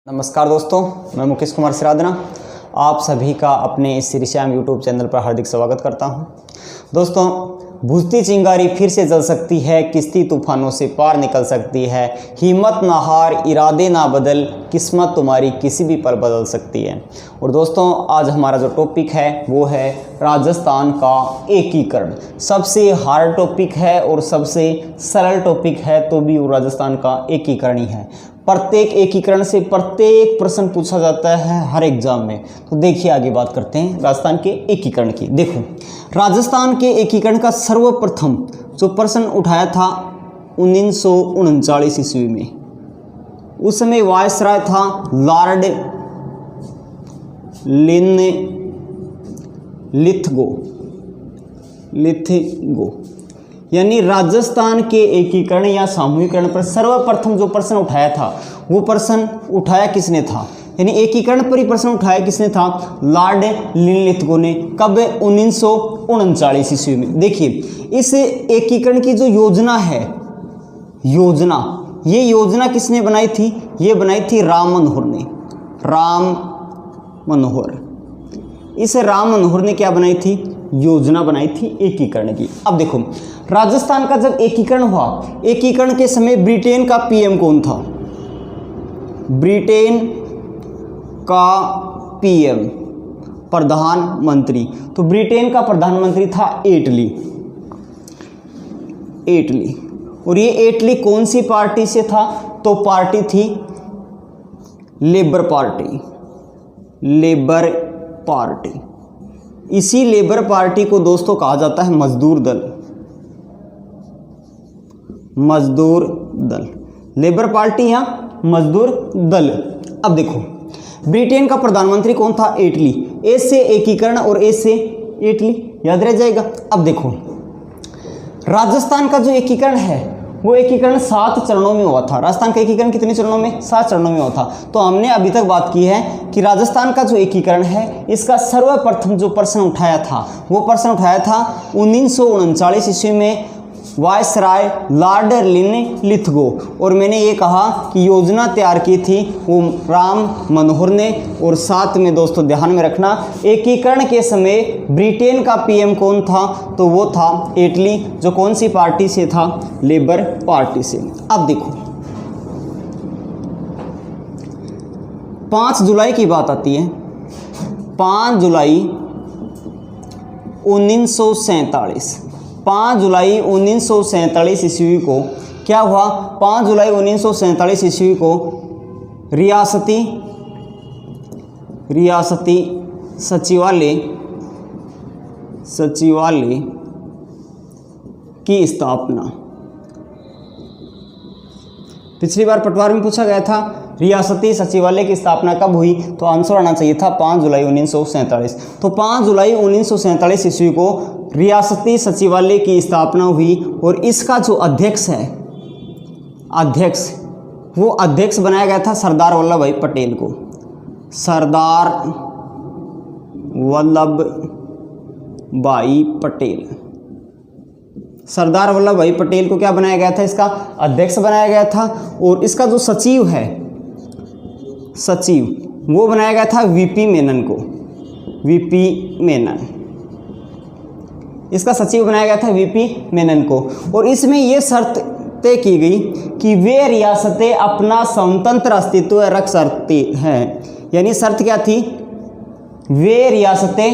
नमस्कार दोस्तों, मैं मुकेश कुमार सिरादना आप सभी का अपने इस श्रीश्याम यूट्यूब चैनल पर हार्दिक स्वागत करता हूं। दोस्तों, बुझती चिंगारी फिर से जल सकती है, किश्ती तूफानों से पार निकल सकती है, हिम्मत ना हार, इरादे ना बदल, किस्मत तुम्हारी किसी भी पल बदल सकती है। और दोस्तों, आज हमारा जो टॉपिक है वो है राजस्थान का एकीकरण। सबसे हार्ड टॉपिक है और सबसे सरल टॉपिक है, तो भी वो राजस्थान का एकीकरण ही है। प्रत्येक एकीकरण से प्रत्येक प्रश्न पूछा जाता है हर एग्जाम में। तो देखिए, आगे बात करते हैं राजस्थान के एकीकरण की। देखो, राजस्थान के एकीकरण का सर्वप्रथम जो प्रश्न उठाया था 1939 ईस्वी में। उस समय वायसराय था लॉर्ड लिथगो। यानी राजस्थान के एकीकरण या सामूहिकरण पर सर्वप्रथम जो प्रश्न उठाया था, वो प्रश्न उठाया किसने था? यानी एकीकरण पर ही प्रश्न उठाया किसने था? लॉर्ड लिथगो ने। कब? 1939 ईस्वी में। देखिए, इस एकीकरण की जो योजना है, ये योजना किसने बनाई थी? ये बनाई थी राम मनोहर ने। इस राम मनोहर ने क्या बनाई थी? योजना बनाई थी एकीकरण की। अब देखो, राजस्थान का जब एकीकरण हुआ, एकीकरण के समय ब्रिटेन का पीएम कौन था? ब्रिटेन का पीएम, प्रधानमंत्री। तो ब्रिटेन का प्रधानमंत्री था एटली। और ये एटली कौन सी पार्टी से था? तो पार्टी थी लेबर पार्टी। इसी लेबर पार्टी को दोस्तों कहा जाता है मजदूर दल। लेबर पार्टी या मजदूर दल। अब देखो, ब्रिटेन का प्रधानमंत्री कौन था? एटली। ए से एकीकरण और ए से एटली, याद रह जाएगा। अब देखो, राजस्थान का जो एकीकरण है वो एकीकरण 7 चरणों में हुआ था। राजस्थान का एकीकरण कितने चरणों में? 7 चरणों में हुआ था। तो हमने अभी तक बात की है कि राजस्थान का जो एकीकरण है, इसका सर्वप्रथम जो प्रश्न उठाया था, वो प्रश्न उठाया था 1939 ईस्वी में वायसराय लॉर्ड लिथगो। और मैंने ये कहा कि योजना तैयार की थी वो राम मनोहर ने। और साथ में दोस्तों ध्यान में रखना, एकीकरण के समय ब्रिटेन का पीएम कौन था? तो वो था एटली, जो कौन सी पार्टी से था? लेबर पार्टी से। अब देखो, 5 जुलाई की बात आती है। 5 जुलाई 1947 ईस्वी को क्या हुआ? 5 जुलाई 1947 ईस्वी को रियासती सचिवालय की स्थापना। पिछली बार पटवार में पूछा गया था रियासती सचिवालय की स्थापना कब हुई? तो आंसर आना चाहिए था 5 जुलाई 1947। तो 5 जुलाई 1947 ईस्वी को रियासती सचिवालय की स्थापना हुई। और इसका जो अध्यक्ष बनाया गया था सरदार वल्लभ भाई पटेल को। सरदार वल्लभ भाई पटेल को क्या बनाया गया था? इसका अध्यक्ष बनाया गया था। और इसका जो सचिव वो बनाया गया था वीपी मेनन। इसका सचिव बनाया गया था वीपी मेनन को। और इसमें यह शर्त तय की गई कि वे रियासतें अपना स्वतंत्र अस्तित्व रख सकती हैं। यानी शर्त क्या थी? वे रियासतें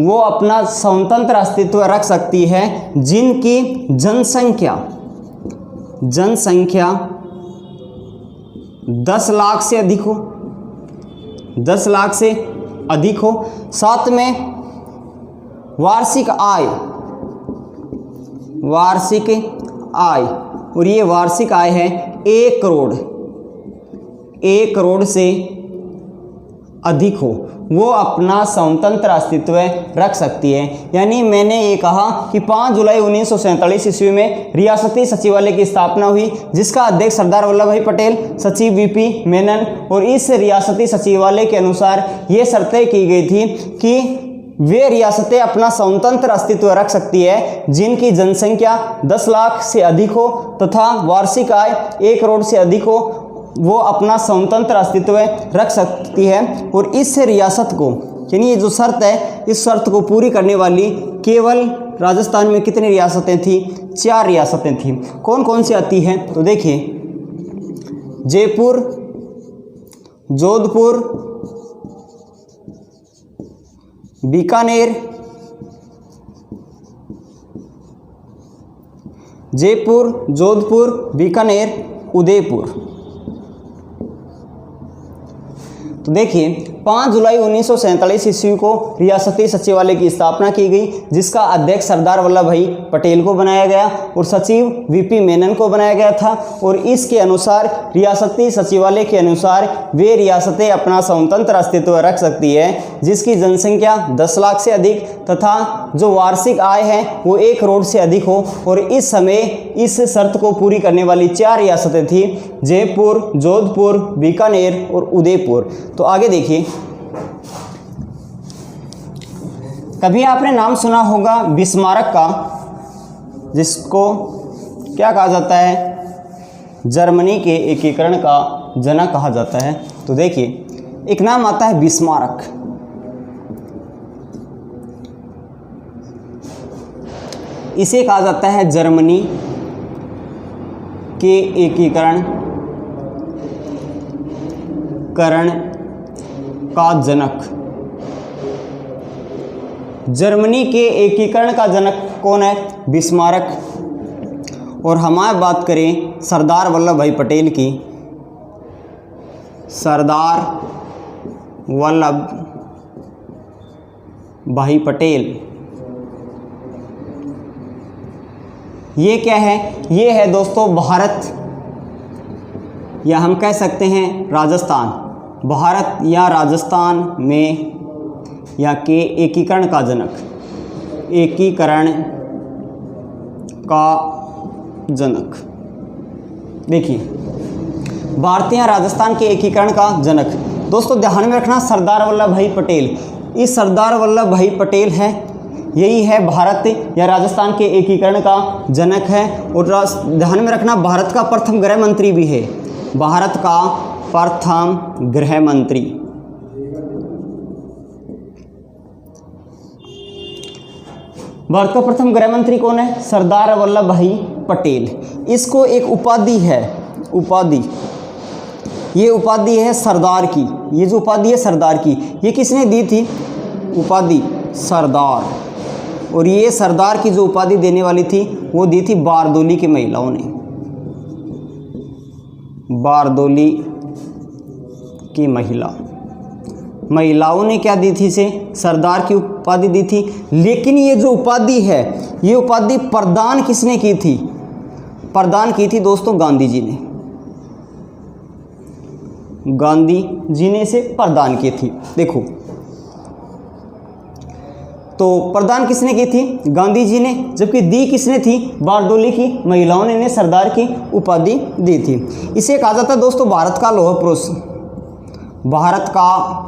वो अपना स्वतंत्र अस्तित्व रख सकती है जिनकी जनसंख्या 10 लाख से अधिक हो। साथ में वार्षिक आय, और ये वार्षिक आय है 1 करोड़ से अधिक हो, वो अपना स्वतंत्र अस्तित्व रख सकती है। यानी मैंने ये कहा कि 5 जुलाई 1947 ईस्वी में रियासती सचिवालय की स्थापना हुई, जिसका अध्यक्ष सरदार वल्लभ भाई पटेल, सचिव वीपी मेनन। और इस रियासती सचिवालय के अनुसार ये शर्तें की गई थी कि वे रियासतें अपना स्वतंत्र अस्तित्व रख सकती है जिनकी जनसंख्या 10 लाख से अधिक हो तथा वार्षिक आय 1 करोड़ से अधिक हो वो अपना स्वतंत्र अस्तित्व रख सकती है और इस रियासत को, यानी ये जो शर्त है, इस शर्त को पूरी करने वाली केवल राजस्थान में कितनी रियासतें थी? 4 रियासतें थी। कौन कौन सी आती हैं? तो देखिए, जयपुर, जोधपुर, बीकानेर, जयपुर, जोधपुर, बीकानेर, उदयपुर। तो देखिए 5 जुलाई 1947 ईस्वी को रियासती सचिवालय की स्थापना की गई, जिसका अध्यक्ष सरदार वल्लभ भाई पटेल को बनाया गया और सचिव वीपी मेनन को बनाया गया था। और इसके अनुसार, रियासती सचिवालय के अनुसार, वे रियासतें अपना स्वतंत्र अस्तित्व रख सकती है जिसकी जनसंख्या 10 लाख से अधिक तथा जो वार्षिक आय है वो 1 करोड़ से अधिक हो। और इस समय इस शर्त को पूरी करने वाली 4 रियासतें थी, जयपुर, जोधपुर, बीकानेर और उदयपुर। तो आगे देखिए, कभी आपने नाम सुना होगा बिस्मार्क का, जिसको क्या कहा जाता है? जर्मनी के एकीकरण का जनक कहा जाता है। तो देखिए, एक नाम आता है बिस्मार्क। इसे कहा जाता है जर्मनी के एकीकरण का जनक। जर्मनी के एकीकरण का जनक कौन है? बिस्मार्क। और हमारी बात करें सरदार वल्लभ भाई पटेल की, सरदार वल्लभ भाई पटेल, ये क्या है? ये है दोस्तों भारत, या हम कह सकते हैं राजस्थान, भारत या राजस्थान में या के एकीकरण का जनक, एकीकरण का जनक। देखिए, भारतीय राजस्थान के एकीकरण का जनक। दोस्तों ध्यान में रखना, सरदार वल्लभ भाई पटेल, इस सरदार वल्लभ भाई पटेल है, यही है भारत या राजस्थान के एकीकरण का जनक है। और ध्यान में रखना, भारत का प्रथम गृह मंत्री भी है, भारत का प्रथम गृह मंत्री। भारत का प्रथम गृह मंत्री कौन है? सरदार वल्लभ भाई पटेल। इसको एक उपाधि है, उपाधि, ये उपाधि है सरदार की, ये जो उपाधि है सरदार की, ये किसने दी थी? उपाधि सरदार। और ये सरदार की जो उपाधि देने वाली थी वो दी थी बारदोली की महिलाओं ने, बारदोली की महिलाओं ने क्या दी थी? इसे सरदार की उपाधि दी थी। लेकिन ये जो उपाधि है, ये उपाधि प्रदान किसने की थी? प्रदान की थी दोस्तों गांधी जी ने, गांधी जी ने इसे प्रदान की थी। देखो, तो प्रदान किसने की थी? गांधी जी ने, जबकि दी किसने थी? बारदोली की महिलाओं ने इन्हें सरदार की उपाधि दी थी। इसे कहा जाता है दोस्तों भारत का लौह पुरुष, भारत का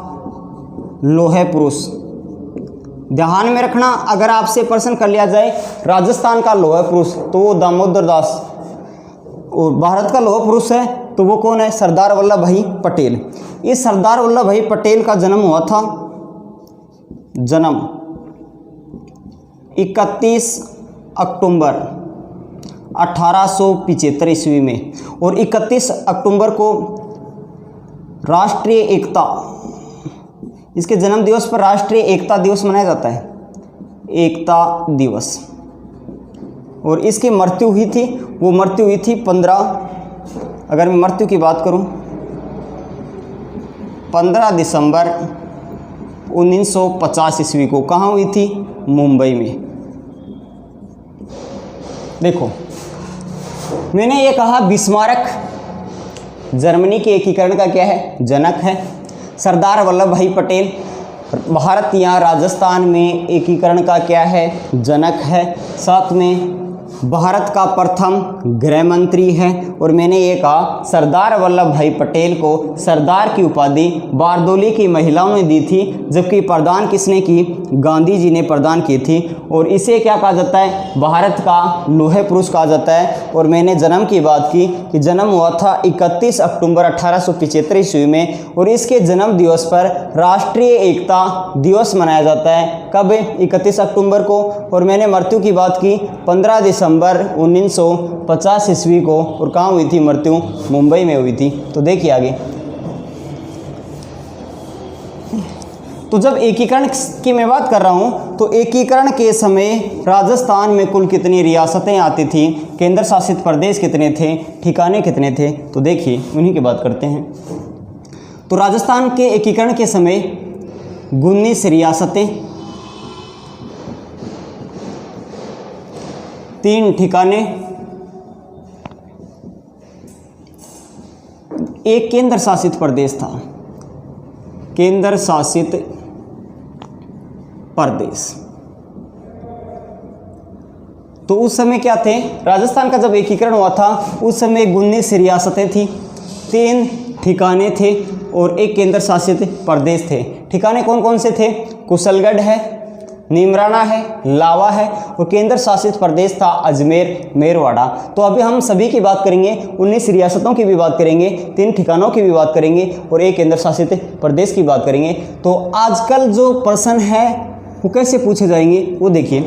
लोहे पुरुष। ध्यान में रखना, अगर आपसे प्रश्न कर लिया जाए राजस्थान का लोहे पुरुष, तो वो दामोदर दास, और भारत का लोह पुरुष है तो वो कौन है? सरदार वल्लभ भाई पटेल। इस सरदार वल्लभ भाई पटेल का जन्म हुआ था, जन्म 31 अक्टूबर 1875 ईस्वी में। और 31 अक्टूबर को राष्ट्रीय एकता, इसके जन्म दिवस पर राष्ट्रीय एकता दिवस मनाया जाता है, एकता दिवस। और इसकी मृत्यु हुई थी, वो मृत्यु हुई थी 15, अगर मैं मृत्यु की बात करूं, 15 दिसंबर 1950 ईस्वी को। कहाँ हुई थी? मुंबई में। देखो, मैंने ये कहा बिस्मार्क जर्मनी के एकीकरण का क्या है? जनक है। सरदार वल्लभ भाई पटेल भारत या राजस्थान में एकीकरण का क्या है? जनक है। साथ में भारत का प्रथम गृह मंत्री है। और मैंने ये कहा सरदार वल्लभ भाई पटेल को सरदार की उपाधि बारदोली की महिलाओं ने दी थी, जबकि प्रदान किसने की? गांधी जी ने प्रदान की थी। और इसे क्या कहा जाता है? भारत का लौह पुरुष कहा जाता है। और मैंने जन्म की बात की कि जन्म हुआ था 31 अक्टूबर 1875 ईस्वी में। और इसके जन्म दिवस पर राष्ट्रीय एकता दिवस मनाया जाता है। कब? 31 अक्टूबर को। और मैंने मृत्यु की बात की 15 दिसंबर 1950 ईस्वी को। और कहाँ हुई थी मृत्यु? मुंबई में हुई थी। तो देखिए आगे, तो जब एकीकरण की मैं बात कर रहा हूँ तो एकीकरण के समय राजस्थान में कुल कितनी रियासतें आती थी, केंद्र शासित प्रदेश कितने थे, ठिकाने कितने थे? तो देखिए उन्हीं की बात करते हैं। तो राजस्थान के एकीकरण के समय 19 रियासतें, 3 ठिकाने, 1 केंद्र शासित प्रदेश था, केंद्र शासित प्रदेश। तो उस समय क्या थे? राजस्थान का जब एकीकरण हुआ था उस समय 19 रियासतें थी, 3 ठिकाने थे और 1 केंद्र शासित प्रदेश थे। ठिकाने कौन कौन से थे? कुशलगढ़ है, नीमराना है, लावा है। और केंद्र शासित प्रदेश था अजमेर, मेरवाड़ा। तो अभी हम सभी की बात करेंगे, 19 रियासतों की भी बात करेंगे, 3 ठिकानों की भी बात करेंगे और 1 केंद्र शासित प्रदेश की बात करेंगे। तो आजकल जो प्रश्न है वो कैसे पूछे जाएंगे वो देखिए।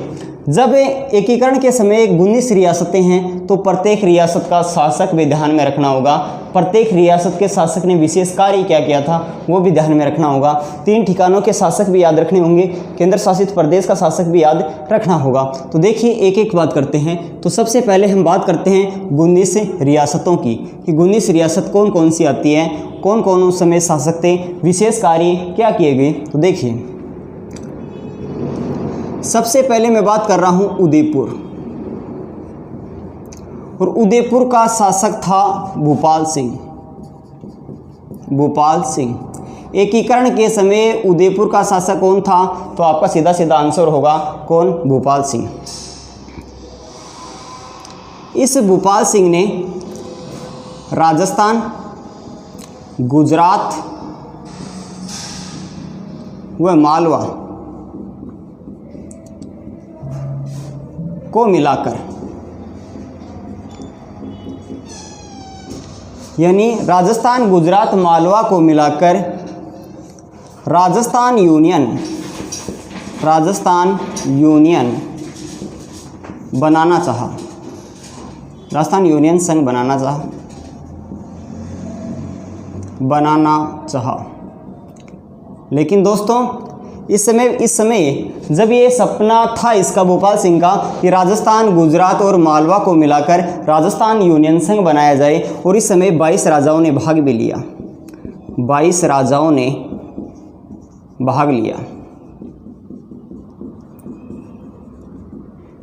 जब एकीकरण के समय 19 रियासतें हैं तो प्रत्येक रियासत का शासक भी ध्यान में रखना होगा। प्रत्येक रियासत के शासक ने विशेष कार्य क्या किया था वो भी ध्यान में रखना होगा। 3 ठिकानों के शासक भी याद रखने होंगे, केंद्र शासित प्रदेश का शासक भी याद रखना होगा। तो देखिए एक एक बात करते हैं। तो सबसे पहले हम बात करते हैं 19 रियासतों की कि 19 रियासत कौन कौन सी आती हैं, कौन कौन उस समय शासक थे, विशेष कार्य क्या किए गए। तो देखिए सबसे पहले मैं बात कर रहा हूं उदयपुर। और उदयपुर का शासक था भूपाल सिंह। भूपाल सिंह। एकीकरण के समय उदयपुर का शासक कौन था? तो आपका सीधा सीधा आंसर होगा कौन? भूपाल सिंह। इस भूपाल सिंह ने राजस्थान, गुजरात व मालवा को मिलाकर, यानी राजस्थान, गुजरात, मालवा को मिलाकर राजस्थान यूनियन बनाना चाहा। राजस्थान यूनियन संघ बनाना चाहा। लेकिन दोस्तों इस समय जब ये सपना था इसका भोपाल सिंह का कि राजस्थान, गुजरात और मालवा को मिलाकर राजस्थान यूनियन संघ बनाया जाए, और इस समय 22 राजाओं ने भाग भी लिया। 22 राजाओं ने भाग लिया,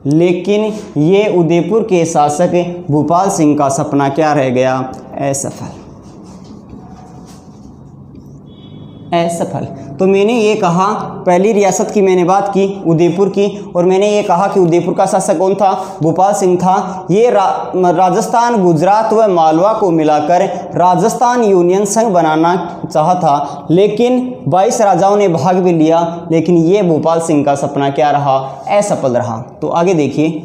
लेकिन ये उदयपुर के शासक भूपाल सिंह का सपना क्या रह गया? असफल। तो मैंने ये कहा, पहली रियासत की मैंने बात की उदयपुर की, और मैंने ये कहा कि उदयपुर का शासक कौन था? भूपाल सिंह था। ये राजस्थान, गुजरात व मालवा को मिलाकर राजस्थान यूनियन संघ बनाना चाहा था, लेकिन 22 राजाओं ने भाग भी लिया, लेकिन ये भूपाल सिंह का सपना क्या रहा? असफल रहा। तो आगे देखिए,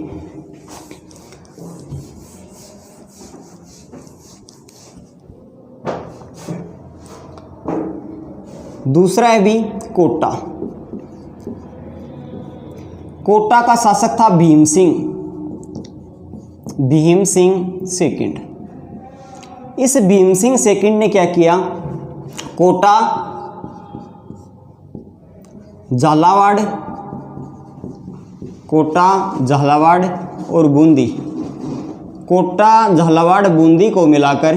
दूसरा है भी कोटा। कोटा का शासक था भीम सिंह सेकंड। इस भीम सिंह सेकंड ने क्या किया? कोटा, झालावाड़ और बूंदी, कोटा, झालावाड़, बूंदी को मिलाकर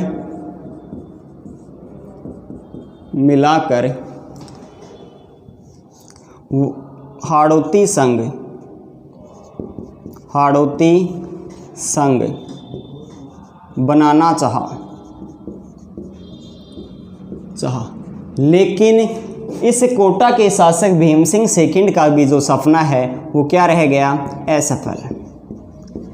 हाड़ौती संघ बनाना चाहा। लेकिन इस कोटा के शासक भीम सिंह सेकंड का भी जो सपना है वो क्या रह गया? असफल।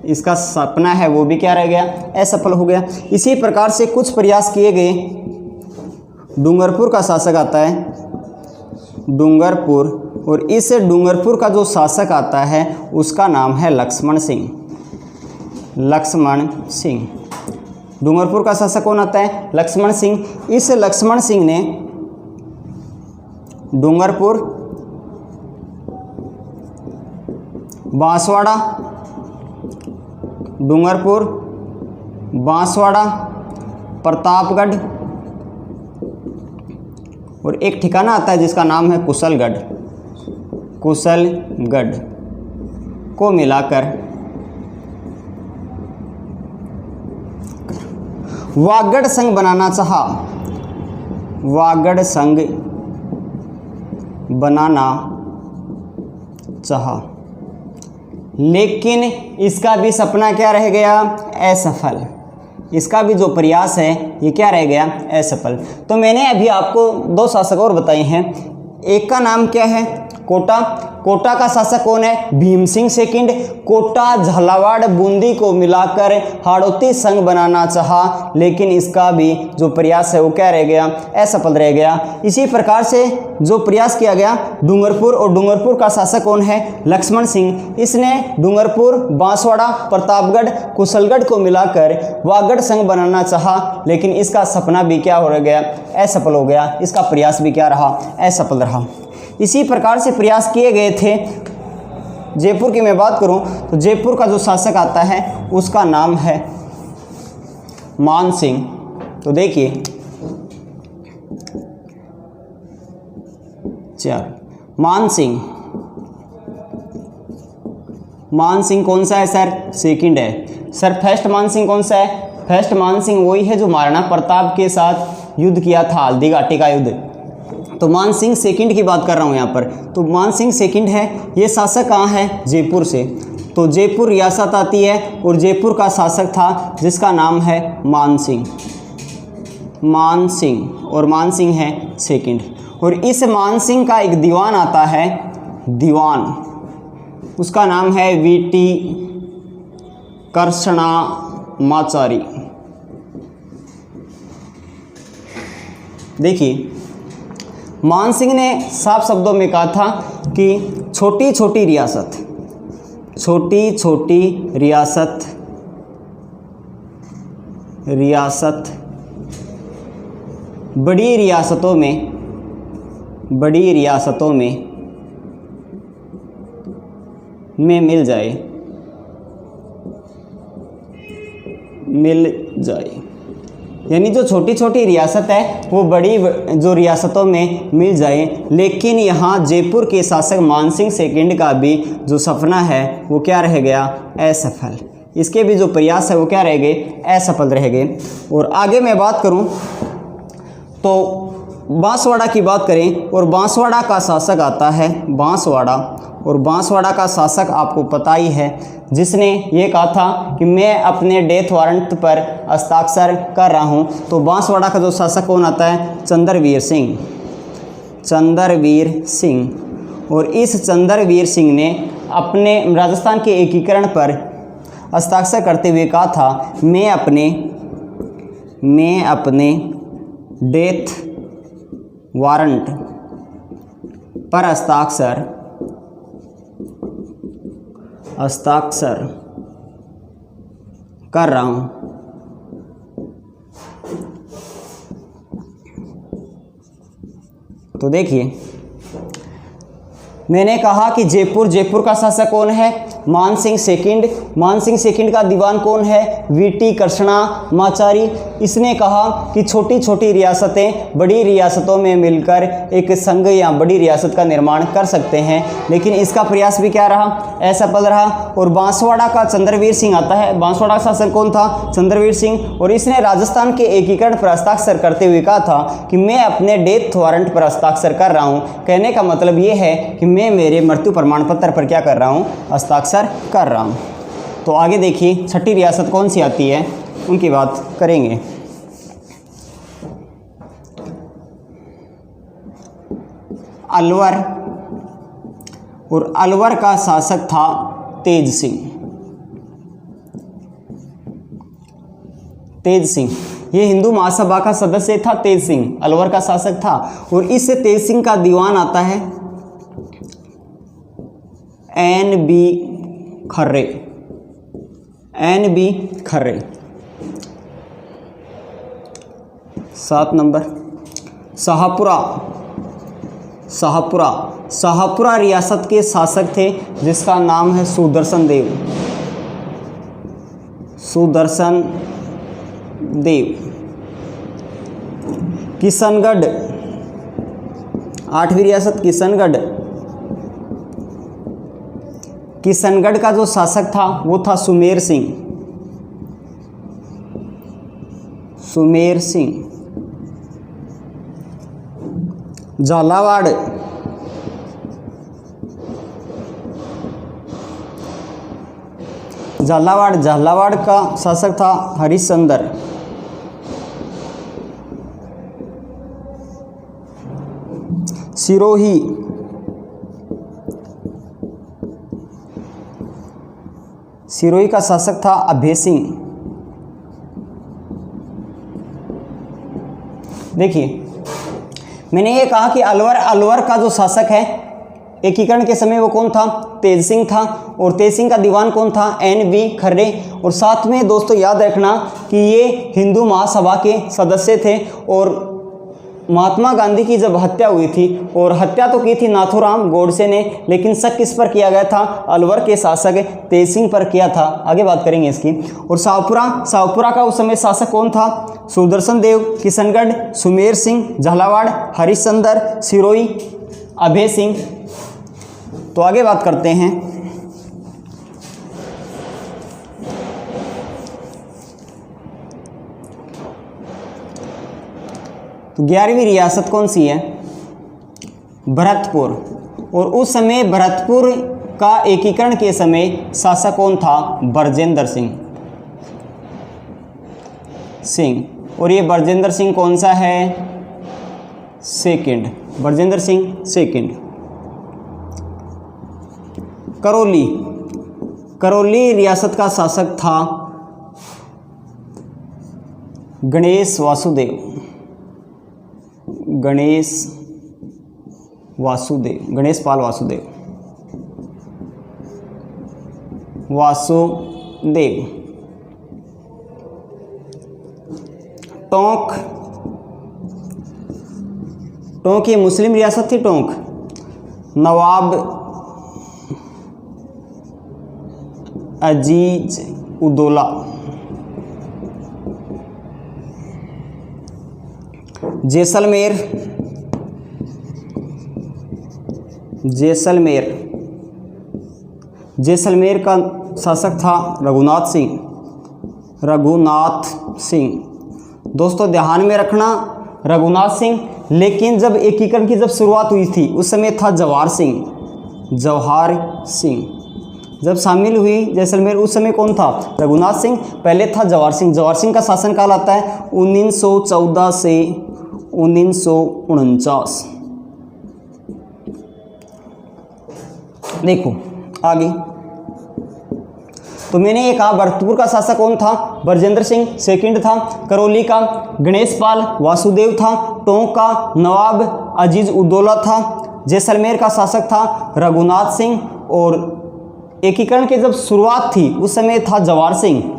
इसका सपना है वो भी क्या रह गया, असफल हो गया। इसी प्रकार से कुछ प्रयास किए गए। डूंगरपुर का शासक आता है, डूंगरपुर, और इस डूंगरपुर का जो शासक आता है उसका नाम है लक्ष्मण सिंह। लक्ष्मण सिंह, डूंगरपुर का शासक कौन आता है, लक्ष्मण सिंह। इस लक्ष्मण सिंह ने डूंगरपुर, बांसवाड़ा, डूंगरपुर, बांसवाड़ा, प्रतापगढ़ और एक ठिकाना आता है जिसका नाम है कुशलगढ़, कुशलगढ़ को मिलाकर वागड़ संघ बनाना चाहा। वागड़ संघ बनाना चाहा, लेकिन इसका भी सपना क्या रह गया, असफल। इसका भी जो प्रयास है ये क्या रह गया, असफल। तो मैंने अभी आपको दो शासक और बताए हैं। एक का नाम क्या है, कोटा। कोटा का शासक कौन है, भीम सिंह सेकंड। कोटा, झालावाड़, बूंदी को मिलाकर हाड़ौती संघ बनाना चाहा, लेकिन इसका भी जो प्रयास है वो क्या रह गया, असफल रह गया। इसी प्रकार से जो प्रयास किया गया डूंगरपुर, और डूंगरपुर का शासक कौन है, लक्ष्मण सिंह। इसने डूंगरपुर, बांसवाड़ा, प्रतापगढ़, कुशलगढ़ को मिलाकर वागड़ संघ बनाना चाहा, लेकिन इसका सपना भी क्या हो गया, असफल हो गया। इसका प्रयास भी क्या रहा, असफल रहा। इसी प्रकार से प्रयास किए गए थे। जयपुर की मैं बात करूं तो जयपुर का जो शासक आता है उसका नाम है मान सिंह। तो देखिए मान सिंह, मान सिंह कौन सा है सर, सेकंड है। सर फर्स्ट मान सिंह कौन सा है, फर्स्ट मान सिंह वही है जो महाराणा प्रताप के साथ युद्ध किया था, हल्दी घाटी का युद्ध। तो मान सिंह सेकंड की बात कर रहा हूँ यहाँ पर। तो मान सिंह सेकंड है। ये शासक कहाँ है, जयपुर से। तो जयपुर रियासत आती है और जयपुर का शासक था जिसका नाम है मान सिंह। मान सिंह, और मान सिंह है सेकंड। और इस मान सिंह का एक दीवान आता है, दीवान, उसका नाम है वीटी कृष्णामाचारी। देखिए मान सिंह ने साफ शब्दों में कहा था कि छोटी छोटी रियासत, छोटी छोटी रियासत, रियासत बड़ी रियासतों में, बड़ी रियासतों में मिल जाए, मिल जाए। यानी जो छोटी छोटी रियासत है वो बड़ी जो रियासतों में मिल जाए। लेकिन यहाँ जयपुर के शासक मान सिंह सेकंड का भी जो सपना है वो क्या रह गया, असफल। इसके भी जो प्रयास है वो क्या रह गए, असफल रह गए। और आगे मैं बात करूँ तो बांसवाड़ा की बात करें, और बांसवाड़ा का शासक आता है बांसवाड़ा। और बांसवाड़ा का शासक आपको पता ही है, जिसने ये कहा था कि मैं अपने डेथ वारंट पर हस्ताक्षर कर रहा हूँ। तो बांसवाड़ा का जो शासक कौन आता है, चंद्रवीर सिंह। चंद्रवीर सिंह। और इस चंद्रवीर सिंह ने अपने राजस्थान के एकीकरण पर हस्ताक्षर करते हुए कहा था, मैं अपने डेथ वारंट पर हस्ताक्षर कर रहा हूँ। तो देखिए मैंने कहा कि जयपुर का शासक कौन है, मान सिंह सेकंड। मान सिंह सेकंड का दीवान कौन है, वीटी कृष्णामाचारी। इसने कहा कि छोटी छोटी रियासतें बड़ी रियासतों में मिलकर एक संघ या बड़ी रियासत का निर्माण कर सकते हैं, लेकिन इसका प्रयास भी क्या रहा, असफल रहा। और बांसवाड़ा का चंद्रवीर सिंह आता है। बांसवाड़ा का शासक कौन था, चंद्रवीर सिंह। और इसने राजस्थान के एकीकरण पर हस्ताक्षर करते हुए कहा था कि मैं अपने डेथ वारंट पर हस्ताक्षर कर रहा हूँ। कहने का मतलब ये है कि मैं मेरे मृत्यु प्रमाण पत्र पर क्या कर रहा हूँ, हस्ताक्षर कर रहा हूँ। तो आगे देखिए छठी रियासत कौन सी आती है, उनकी बात करेंगे। अलवर। और अलवर का शासक था तेज सिंह। तेज सिंह। ये हिंदू महासभा का सदस्य था तेज सिंह, अलवर का शासक था। और इस तेज सिंह का दीवान आता है NB खर्रे, NB खर्रे। 7 नंबर शाहपुरा। शाहपुरा, शाहपुरा रियासत के शासक थे जिसका नाम है सुदर्शन देव। सुदर्शन देव। किशनगढ़, 8वीं रियासत किशनगढ़। किशनगढ़ का जो शासक था वो था सुमेर सिंह। सुमेर सिंह। झालावाड़, झालावाड़, झालावाड़ का शासक था हरिश्चंद्र। सिरोही, सिरोही का शासक था अभय सिंह। देखिए मैंने ये कहा कि अलवर का जो शासक है एकीकरण के समय वो कौन था, तेज सिंह था। और तेज सिंह का दीवान कौन था, NB खर्रे। और साथ में दोस्तों याद रखना कि ये हिंदू महासभा के सदस्य थे। और महात्मा गांधी की जब हत्या हुई थी, और हत्या तो की थी नाथूराम गोडसे ने, लेकिन शक किस पर किया गया था, अलवर के शासक तेज सिंह पर किया था। आगे बात करेंगे इसकी। और शाहपुरा का उस समय शासक कौन था, सुदर्शन देव। किशनगढ़ सुमेर सिंह, झालावाड़ हरिश्चंद्र, सिरोही अभय सिंह। तो आगे बात करते हैं। तो 11वीं रियासत कौन सी है, भरतपुर। और उस समय भरतपुर का एकीकरण के समय शासक कौन था, बरजेंद्र सिंह। और ये बरजेंद्र सिंह कौन सा है, सेकंड, बरजेंद्र सिंह सेकंड। करौली, करौली रियासत का शासक था गणेश वासुदेव। गणेश पाल वासुदेव। टोंक, टोंक ये मुस्लिम रियासत थी टोंक। नवाब अजीज उदौला। जैसलमेर, जैसलमेर का शासक था रघुनाथ सिंह। दोस्तों ध्यान में रखना रघुनाथ सिंह, लेकिन जब एकीकरण की शुरुआत हुई थी उस समय था जवाहर सिंह। जब शामिल हुई जैसलमेर उस समय कौन था, रघुनाथ सिंह। पहले था जवाहर सिंह का शासनकाल आता है 1914 से 1949। देखो आगे। तो मैंने ये कहा भरतपुर का शासक कौन था, बरजेंद्र सिंह सेकंड था। करौली का गणेश पाल वासुदेव था। टोंक का नवाब अजीज उदौला था। जैसलमेर का शासक था रघुनाथ सिंह। और एकीकरण की जब शुरुआत थी उस समय था जवाहर सिंह।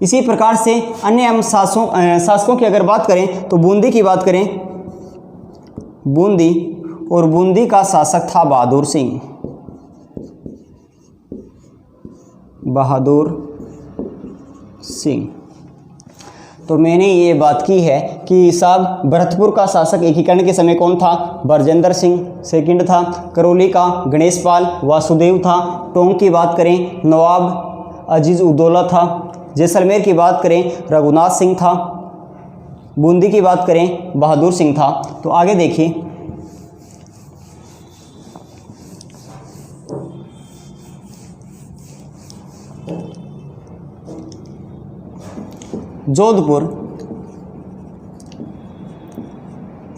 इसी प्रकार से अन्य हम शासकों की अगर बात करें तो बूंदी की बात करें, बूंदी, और बूंदी का शासक था बहादुर सिंह। तो मैंने ये बात की है कि साहब भरतपुर का शासक एकीकरण के समय कौन था, बरजेंद्र सिंह सेकंड था। करौली का गणेश पाल वासुदेव था। टोंक की बात करें नवाब अजीज उदौला था। जैसलमेर की बात करें रघुनाथ सिंह था। बूंदी की बात करें बहादुर सिंह था। तो आगे देखिए, जोधपुर,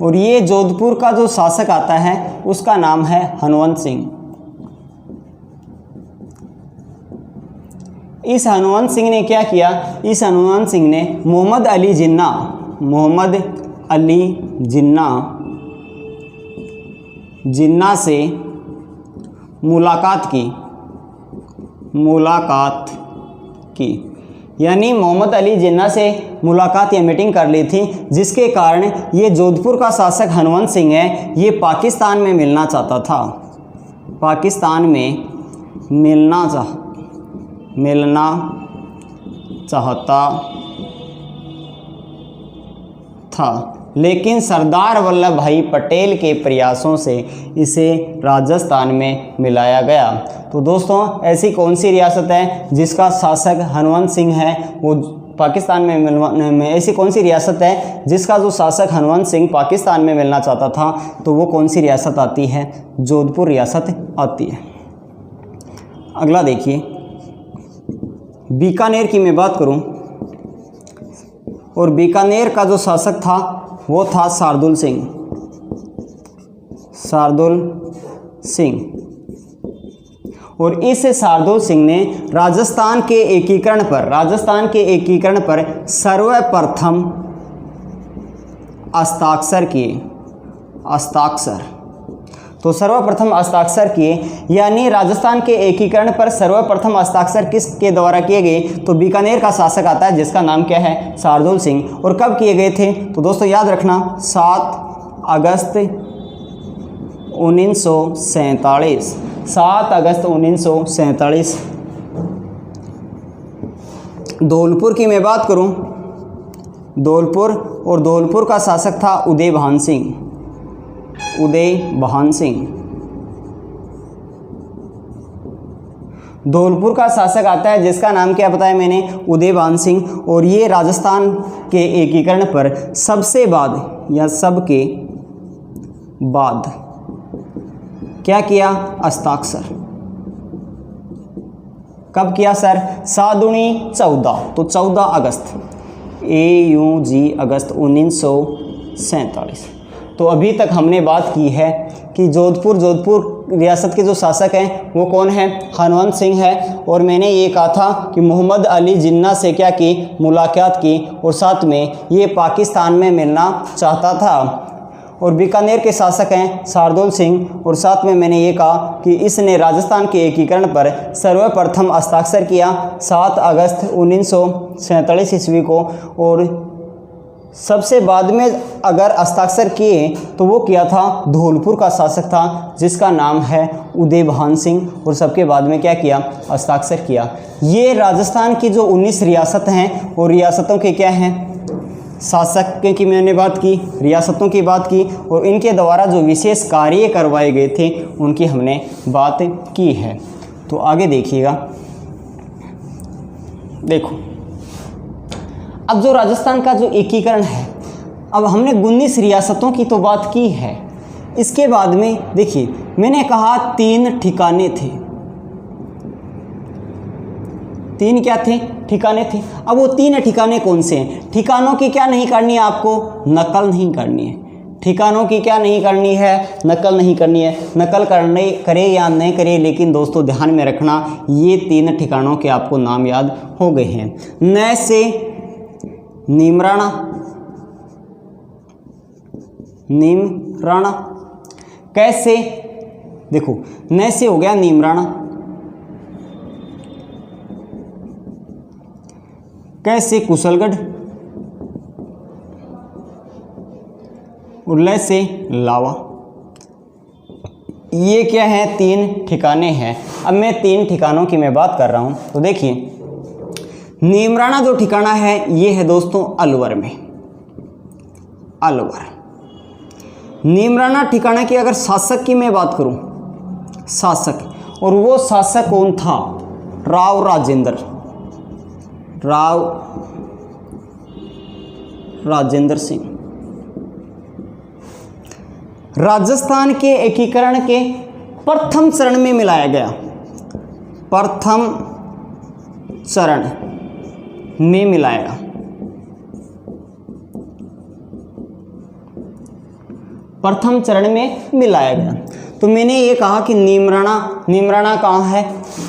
और ये जोधपुर का जो शासक आता है उसका नाम है हनुमंत सिंह। इस हनुवंत सिंह ने क्या किया, इस हनुवंत सिंह ने मोहम्मद अली जिन्ना से मुलाकात की, यानी मोहम्मद अली जिन्ना से मुलाकात या मीटिंग कर ली थी, जिसके कारण ये जोधपुर का शासक हनुवंत सिंह है, ये पाकिस्तान में मिलना चाहता था, पाकिस्तान में मिलना चाहता था, लेकिन सरदार वल्लभ भाई पटेल के प्रयासों से इसे राजस्थान में मिलाया गया। तो दोस्तों ऐसी कौन सी रियासत है जिसका शासक हनुवंत सिंह है, वो पाकिस्तान में ऐसी कौन सी रियासत है जिसका जो शासक हनुवंत सिंह पाकिस्तान में मिलना चाहता था, तो वो कौन सी रियासत आती है, जोधपुर रियासत आती है। अगला देखिए, बीकानेर की मैं बात करूं, और बीकानेर का जो शासक था वो था शार्दुल सिंह, और इस शार्दुल सिंह ने राजस्थान के एकीकरण पर सर्वप्रथम हस्ताक्षर किए, यानी राजस्थान के एकीकरण पर सर्वप्रथम हस्ताक्षर किसके द्वारा किए गए, तो बीकानेर का शासक आता है जिसका नाम क्या है, शार्दुल सिंह। और कब किए गए थे, तो दोस्तों याद रखना 7 अगस्त 1947। धौलपुर की मैं बात करूं, धौलपुर का शासक था उदय भान सिंह। धौलपुर का शासक आता है जिसका नाम क्या बताया मैंने, उदय भान सिंह, और ये राजस्थान के एकीकरण पर सबसे बाद क्या किया, हस्ताक्षर। कब किया सर, 7 दूनी 14, तो 14 अगस्त अगस्त 1947। तो अभी तक हमने बात की है कि जोधपुर रियासत के जो शासक हैं वो कौन है, हनुवंत सिंह है, और मैंने ये कहा था कि मोहम्मद अली जिन्ना से क्या की, मुलाकात की, और साथ में ये पाकिस्तान में मिलना चाहता था। और बीकानेर के शासक हैं शार्दुल सिंह, और साथ में मैंने ये कहा कि इसने राजस्थान के एकीकरण पर सर्वप्रथम हस्ताक्षर किया 7 अगस्त 1947 ईस्वी को, और सबसे बाद में अगर हस्ताक्षर किए तो वो किया था धौलपुर का शासक था जिसका नाम है उदय भान सिंह, और सबके बाद में क्या किया, हस्ताक्षर किया। ये राजस्थान की जो 19 रियासत हैं, और रियासतों के क्या हैं, शासक की मैंने बात की, रियासतों की बात की, और इनके द्वारा जो विशेष कार्य करवाए गए थे उनकी हमने बात की है। तो आगे देखिएगा, देखो अब जो राजस्थान का जो एकीकरण है, अब हमने 19 रियासतों की तो बात की है, इसके बाद में देखिए मैंने कहा 3 ठिकाने थे, 3 क्या थे, ठिकाने थे। अब वो 3 ठिकाने कौन से हैं, ठिकानों की क्या नहीं करनी है, आपको नकल नहीं करनी है, ठिकानों की क्या नहीं करनी है, नकल नहीं करनी है। नकल करे या नहीं करे, लेकिन दोस्तों ध्यान में रखना ये 3 ठिकानों के आपको नाम याद हो गए हैं। न से नीमराणा, कैसे, देखो न से हो गया नीमराणा, कैसे कुशलगढ़, और ल से लावा। ये क्या है, 3 ठिकाने हैं। अब मैं 3 ठिकानों की मैं बात कर रहा हूं, तो देखिए नीमराणा जो ठिकाना है ये है दोस्तों अलवर में, अलवर। नीमराणा ठिकाना की अगर शासक की मैं बात करूं, शासक, और वो शासक कौन था, राव राजेंद्र सिंह। राजस्थान के एकीकरण के प्रथम चरण में मिलाया गया, प्रथम चरण में मिलाया। प्रथम चरण में मिलाया गया। तो मैंने ये कहा कि नीमराणा कहाँ है,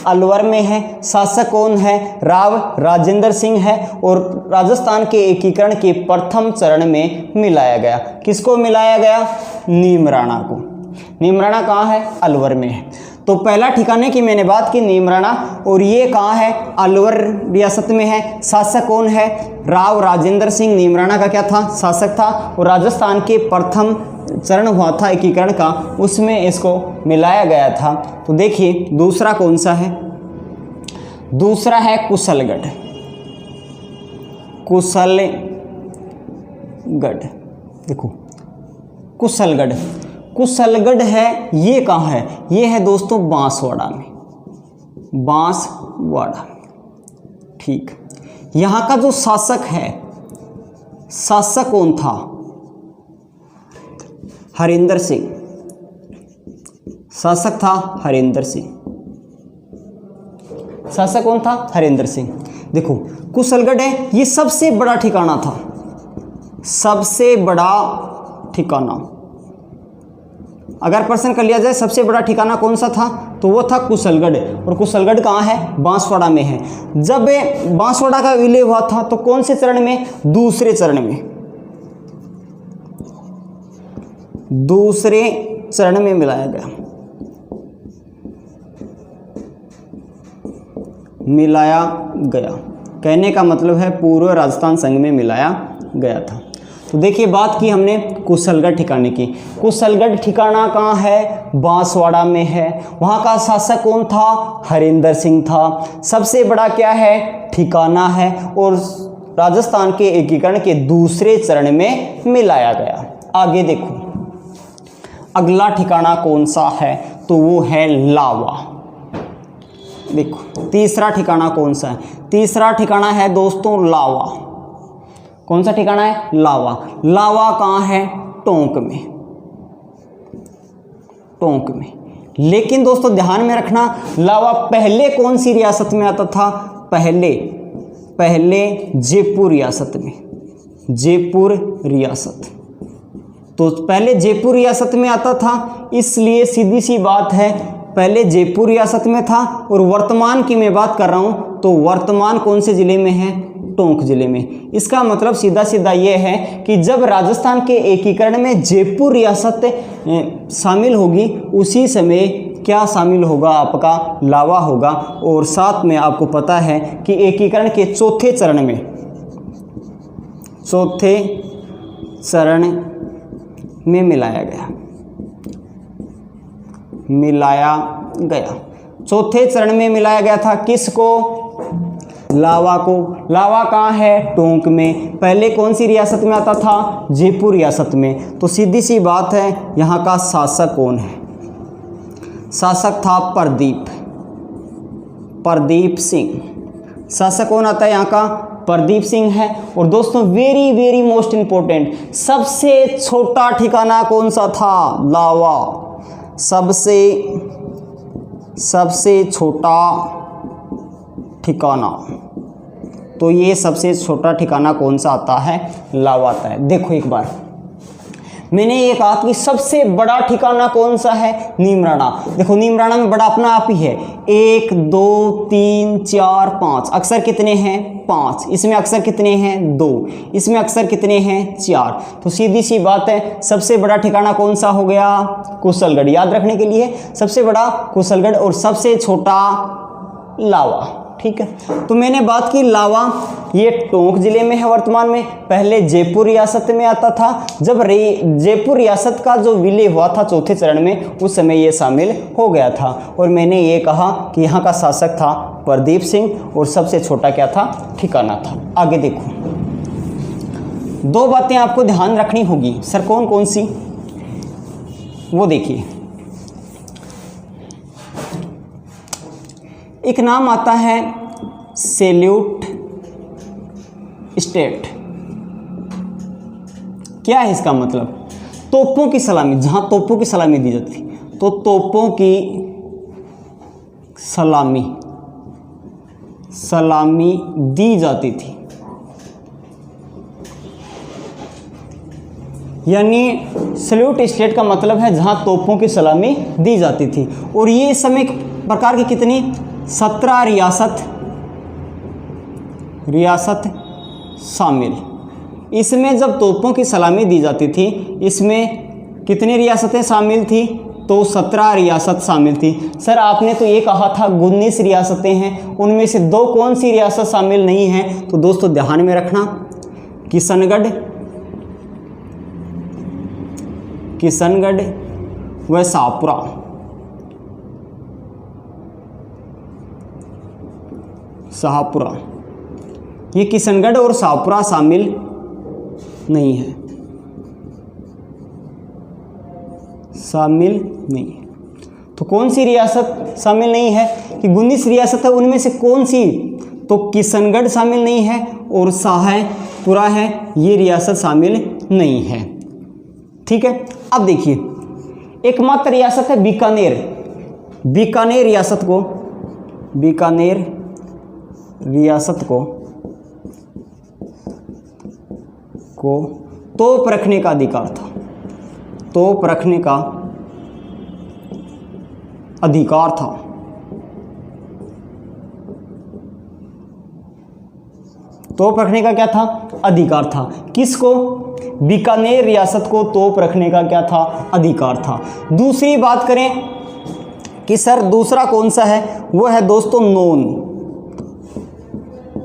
अलवर में है। शासक कौन है, राव राजेंद्र सिंह है। और राजस्थान के एकीकरण के प्रथम चरण में मिलाया गया। किसको मिलाया गया, नीमराणा को। नीमराणा कहाँ है, अलवर में है। तो पहला ठिकाने की मैंने बात की नीमराणा, और ये कहाँ है, अलवर रियासत में है। शासक कौन है, राव राजेंद्र सिंह। नीमराणा का क्या था, शासक था। और राजस्थान के प्रथम चरण हुआ था एकीकरण का, उसमें इसको मिलाया गया था। तो देखिए दूसरा कौन सा है, दूसरा है कुशलगढ़। कुशलगढ़, देखो कुशलगढ़, कुशलगढ़ है, ये कहाँ है, ये है दोस्तों बांसवाड़ा में, बांसवाड़ा। ठीक, यहाँ का जो शासक है, शासक कौन था, हरिंदर सिंह। शासक था हरिंदर सिंह। शासक कौन था, हरिंदर सिंह। देखो कुशलगढ़ है, ये सबसे बड़ा ठिकाना था, सबसे बड़ा ठिकाना। अगर प्रश्न कर लिया जाए सबसे बड़ा ठिकाना कौन सा था, तो वो था कुशलगढ़। और कुशलगढ़ कहाँ है, बांसवाड़ा में है। जब बांसवाड़ा का विलय हुआ था तो कौन से चरण में, दूसरे चरण में, दूसरे चरण में मिलाया गया, मिलाया गया। कहने का मतलब है पूर्व राजस्थान संघ में मिलाया गया था। तो देखिए बात की हमने कुशलगढ़ ठिकाने की। कुशलगढ़ ठिकाना कहाँ है, बांसवाड़ा में है। वहाँ का शासक कौन था, हरिंदर सिंह था। सबसे बड़ा क्या है, ठिकाना है। और राजस्थान के एकीकरण के दूसरे चरण में मिलाया गया। आगे देखो अगला ठिकाना कौन सा है, तो वो है लावा। देखो तीसरा ठिकाना कौन सा है, तीसरा ठिकाना है दोस्तों लावा। कौन सा ठिकाना है, लावा। लावा कहाँ है, टोंक में, टोंक में। लेकिन दोस्तों ध्यान में रखना, लावा पहले कौन सी रियासत में आता था, पहले जयपुर रियासत में, जयपुर रियासत। तो पहले जयपुर रियासत में आता था, इसलिए सीधी सी बात है पहले जयपुर रियासत में था। और वर्तमान की मैं बात कर रहा हूँ तो वर्तमान कौन से ज़िले में है, टोंक ज़िले में। इसका मतलब सीधा सीधा ये है कि जब राजस्थान के एकीकरण में जयपुर रियासत शामिल होगी, उसी समय क्या शामिल होगा, आपका लावा होगा। और साथ में आपको पता है कि एकीकरण के चौथे चरण में, चौथे चरण में मिलाया गया, मिलाया गया। चौथे चरण में मिलाया गया था किसको, लावा को। लावा कहाँ है, टोंक में। पहले कौन सी रियासत में आता था, जयपुर रियासत में। तो सीधी सी बात है यहाँ का शासक कौन है, शासक था प्रदीप सिंह। शासक कौन आता है यहाँ का, प्रदीप सिंह है। और दोस्तों वेरी वेरी मोस्ट इंपॉर्टेंट, सबसे छोटा ठिकाना कौन सा था, लावा। सबसे छोटा ठिकाना, तो ये सबसे छोटा ठिकाना कौन सा आता है, लावा आता है। देखो एक बार मैंने ये कहा कि सबसे बड़ा ठिकाना कौन सा है, नीमराणा। देखो नीमराणा में बड़ा अपना आप ही है, 1 2 3 4 5, अक्षर कितने हैं, 5। इसमें अक्षर कितने हैं, 2। इसमें अक्षर कितने हैं, 4। तो सीधी सी बात है सबसे बड़ा ठिकाना कौन सा हो गया, कुशलगढ़। याद रखने के लिए सबसे बड़ा कुशलगढ़ और सबसे छोटा लावा। ठीक है, तो मैंने बात की लावा, ये टोंक जिले में है वर्तमान में। पहले जयपुर रियासत में आता था। जब जयपुर रियासत का जो विलय हुआ था चौथे चरण में, उस समय ये शामिल हो गया था। और मैंने ये कहा कि यहाँ का शासक था प्रदीप सिंह और सबसे छोटा क्या था, ठिकाना था। आगे देखो, 2 बातें आपको ध्यान रखनी होगी। सर कौन कौन सी, वो देखिए। एक नाम आता है सैल्यूट स्टेट। क्या है इसका मतलब, तोपों की सलामी। जहां तोपों की सलामी दी जाती थी, तो तोपों की सलामी दी जाती थी। यानी सल्यूट स्टेट का मतलब है जहां तोपों की सलामी दी जाती थी। और ये इस समय प्रकार की कितनी 17 रियासत शामिल। इसमें जब तोपों की सलामी दी जाती थी, इसमें कितनी रियासतें शामिल थी? तो 17 रियासत शामिल थी। सर आपने तो ये कहा था 19 रियासतें हैं, उनमें से 2 कौन सी रियासत शामिल नहीं है? तो दोस्तों ध्यान में रखना, किशनगढ़ व शाहपुरा। ये किशनगढ़ और शाहपुरा शामिल नहीं है, शामिल नहीं है। तो कौन सी रियासत शामिल नहीं है? कि 19 रियासत है, उनमें से कौन सी? तो किशनगढ़ शामिल नहीं है और शाहपुरा है, ये रियासत शामिल नहीं है। ठीक है। अब देखिए, एकमात्र रियासत है बीकानेर। बीकानेर रियासत को तोप रखने का अधिकार था। तोप रखने का अधिकार था। तोप रखने का क्या था? अधिकार था। किसको? बीकानेर रियासत को तोप रखने का क्या था? अधिकार था। दूसरी बात करें कि सर दूसरा कौन सा है, वो है दोस्तों नॉन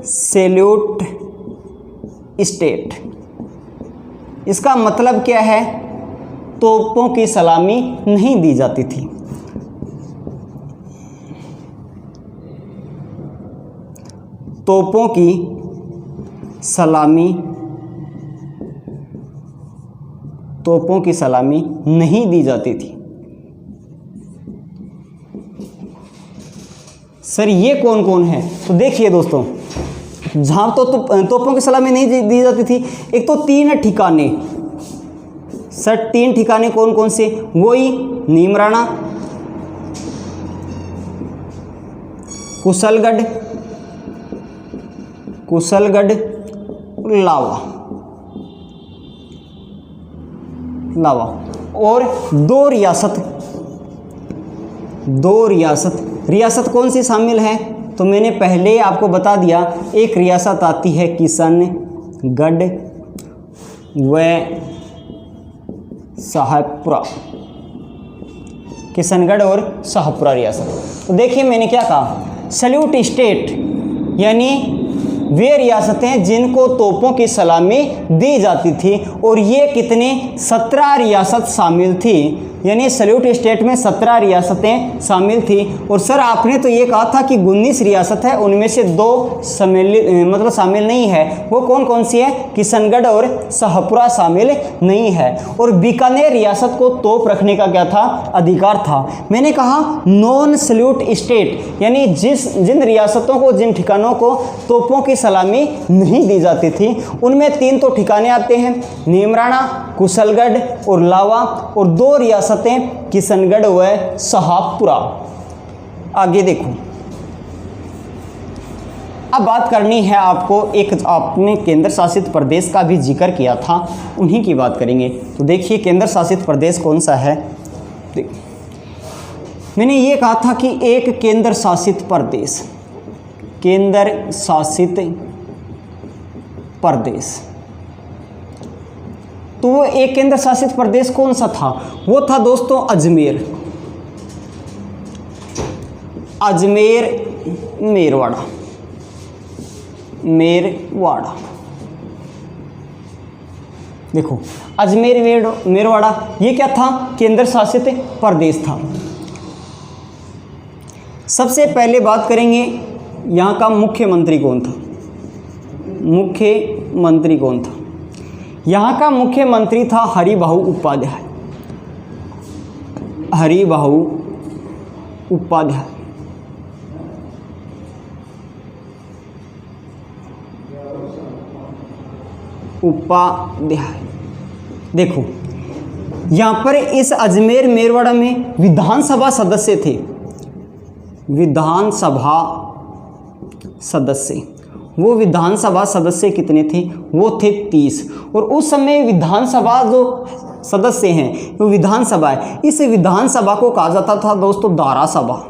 सैल्यूट स्टेट। इसका मतलब क्या है? तोपों की सलामी नहीं दी जाती थी। तोपों की सलामी नहीं दी जाती थी। सर ये कौन कौन है? तो देखिए दोस्तों, जहां तो तोपों की सलामी नहीं दी जाती थी, एक तो 3 ठिकाने। सर 3 ठिकाने कौन कौन से? वही नीमराना, कुशलगढ़, लावा। और 2 रियासत कौन सी शामिल है? तो मैंने पहले आपको बता दिया, एक रियासत आती है किशनगढ़ व शाहपुरा। किशनगढ़ और शाहपुरा रियासत। तो देखिए मैंने क्या कहा, सल्यूट स्टेट यानी वे रियासतें जिनको तोपों की सलामी दी जाती थी, और ये कितने 17 रियासत शामिल थी। यानी सल्यूट स्टेट में 17 रियासतें शामिल थी। और सर आपने तो ये कहा था कि 19 रियासत है, उनमें से 2 शामिल नहीं है। वो कौन कौन सी है? किशनगढ़ और शाहपुरा शामिल नहीं है। और बीकानेर रियासत को तोप रखने का क्या था? अधिकार था। मैंने कहा नॉन सल्यूट स्टेट यानी जिन रियासतों को, जिन ठिकानों को तोपों की सलामी नहीं दी जाती थी, उनमें 3 तो ठिकाने आते हैं, नीमराना, कुशलगढ़ और लावा। और 2 रियासतें किशनगढ़ व शाहपुरा। आगे देखो, अब बात करनी है आपको, एक आपने केंद्र शासित प्रदेश का भी जिक्र किया था, उन्हीं की बात करेंगे। तो देखिए केंद्र शासित प्रदेश कौन सा है? मैंने ये कहा था कि एक केंद्र शासित प्रदेश, तो वो एक केंद्र शासित प्रदेश कौन सा था? वो था दोस्तों मेरवाड़ा। देखो मेरवाड़ा ये क्या था? केंद्र शासित प्रदेश था। सबसे पहले बात करेंगे यहाँ का मुख्यमंत्री कौन था? यहाँ का मुख्यमंत्री था हरिबाहु उपाध्याय। देखो यहाँ पर इस अजमेर मेरवाड़ा में विधानसभा सदस्य थे। वो विधानसभा सदस्य कितने थे, वो थे 30। और उस समय विधानसभा जो सदस्य हैं, वो विधानसभा है, इस विधानसभा को कहा जाता था दोस्तों धारा सभा।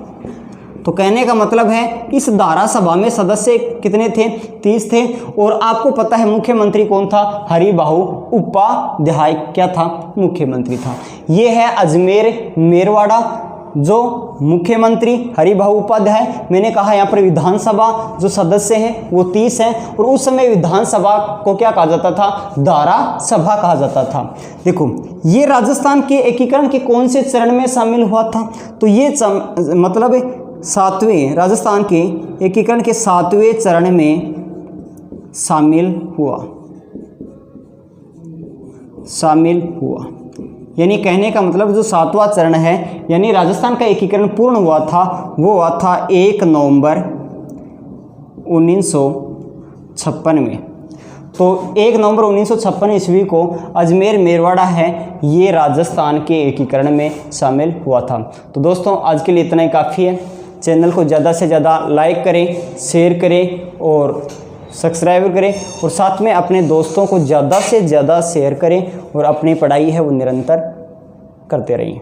तो कहने का मतलब है इस धारा सभा में सदस्य कितने थे, 30 थे। और आपको पता है मुख्यमंत्री कौन था, हरिबाहु उपाध्याय क्या था, मुख्यमंत्री था। ये है अजमेर मेरवाड़ा जो मुख्यमंत्री हरिबाहु उपाध्याय। मैंने कहा यहाँ पर विधानसभा जो सदस्य हैं वो 30 हैं, और उस समय विधानसभा को क्या कहा जाता था, धारा सभा कहा जाता था। देखो ये राजस्थान के एकीकरण के कौन से चरण में शामिल हुआ था, तो ये मतलब 7वें, राजस्थान के एकीकरण के 7वें चरण में शामिल हुआ। यानी कहने का मतलब जो 7वां चरण है, यानी राजस्थान का एकीकरण पूर्ण हुआ था, वो हुआ था 1 नवंबर 1956 में। तो 1 नवंबर 1956 ईस्वी को अजमेर मेरवाड़ा है ये राजस्थान के एकीकरण में शामिल हुआ था। तो दोस्तों आज के लिए इतना ही काफ़ी है। चैनल को ज़्यादा से ज़्यादा लाइक करें, शेयर करें और सब्सक्राइब करें, और साथ में अपने दोस्तों को ज़्यादा से ज़्यादा शेयर करें, और अपनी पढ़ाई है वो निरंतर करते रहिए।